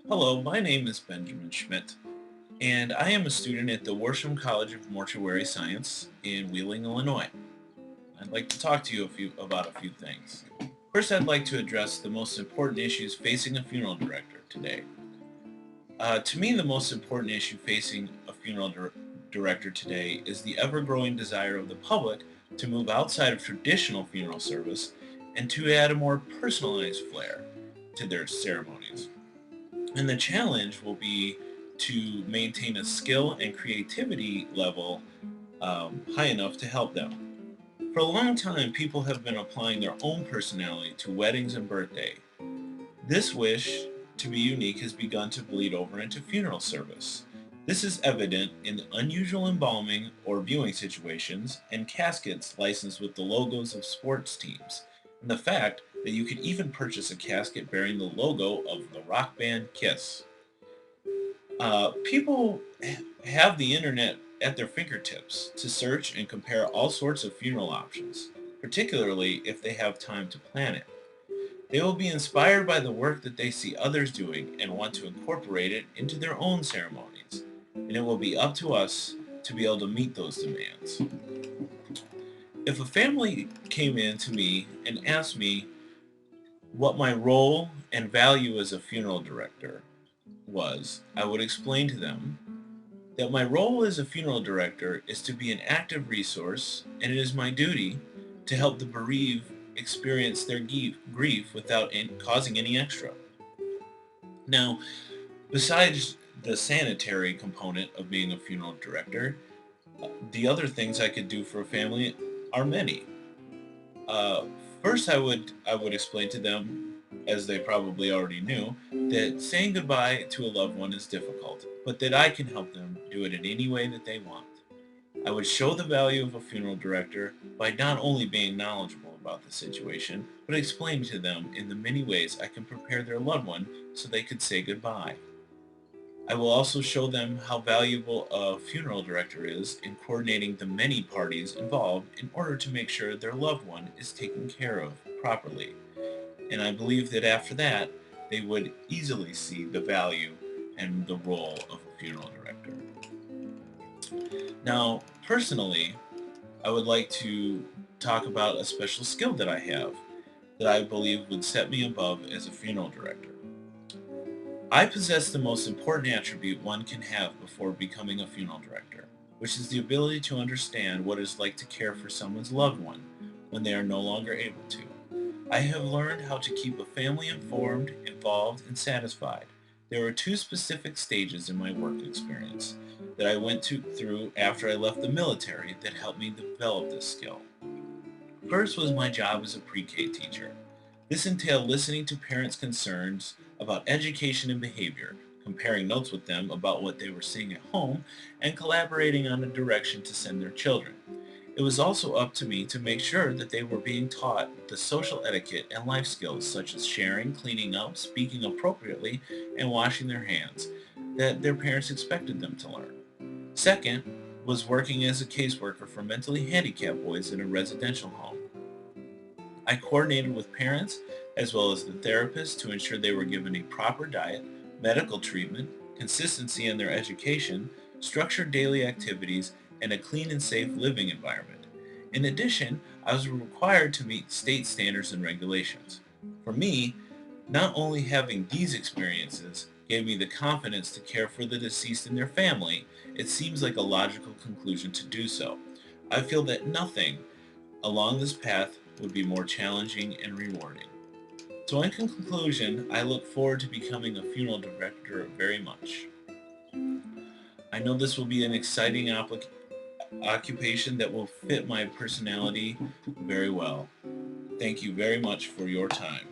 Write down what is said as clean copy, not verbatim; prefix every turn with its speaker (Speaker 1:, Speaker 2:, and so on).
Speaker 1: Hello, my name is Benjamin Schmidt, and I am a student at the Worsham College of Mortuary Science in Wheeling, Illinois. I'd like to talk to you about a few things. First, I'd like to address the most important issues facing a funeral director today. To me, the most important issue facing a director today is the ever-growing desire of the public to move outside of traditional funeral service and to add a more personalized flair to their ceremonies. And the challenge will be to maintain a skill and creativity level high enough to help them. For a long time, people have been applying their own personality to weddings and birthday. This wish to be unique has begun to bleed over into funeral service. This is evident in unusual embalming or viewing situations and caskets licensed with the logos of sports teams, and the fact that you could even purchase a casket bearing the logo of the rock band Kiss. People have the internet at their fingertips to search and compare all sorts of funeral options, particularly if they have time to plan it. They will be inspired by the work that they see others doing and want to incorporate it into their own ceremonies. And it will be up to us to be able to meet those demands. If a family came in to me and asked me what my role and value as a funeral director was, I would explain to them that my role as a funeral director is to be an active resource, and it is my duty to help the bereaved experience their grief without causing any extra. Now, besides the sanitary component of being a funeral director, the other things I could do for a family are many. Uh, First, I would explain to them, as they probably already knew, that saying goodbye to a loved one is difficult, but that I can help them do it in any way that they want. I would show the value of a funeral director by not only being knowledgeable about the situation, but explaining to them in the many ways I can prepare their loved one so they could say goodbye. I will also show them how valuable a funeral director is in coordinating the many parties involved in order to make sure their loved one is taken care of properly. And I believe that after that, they would easily see the value and the role of a funeral director. Now, personally, I would like to talk about a special skill that I have that I believe would set me above as a funeral director. I possess the most important attribute one can have before becoming a funeral director, which is the ability to understand what it's like to care for someone's loved one when they are no longer able to. I have learned how to keep a family informed, involved, and satisfied. There were two specific stages in my work experience that I through after I left the military that helped me develop this skill. First was my job as a pre-K teacher. This entailed listening to parents' concerns about education and behavior, comparing notes with them about what they were seeing at home, and collaborating on a direction to send their children. It was also up to me to make sure that they were being taught the social etiquette and life skills such as sharing, cleaning up, speaking appropriately, and washing their hands that their parents expected them to learn. Second was working as a caseworker for mentally handicapped boys in a residential home. I coordinated with parents as well as the therapist to ensure they were given a proper diet, medical treatment, consistency in their education, structured daily activities, and a clean and safe living environment. In addition, I was required to meet state standards and regulations. For me, not only having these experiences gave me the confidence to care for the deceased and their family, it seems like a logical conclusion to do so. I feel that nothing along this path would be more challenging and rewarding. So, in conclusion, I look forward to becoming a funeral director very much. I know this will be an exciting occupation that will fit my personality very well. Thank you very much for your time.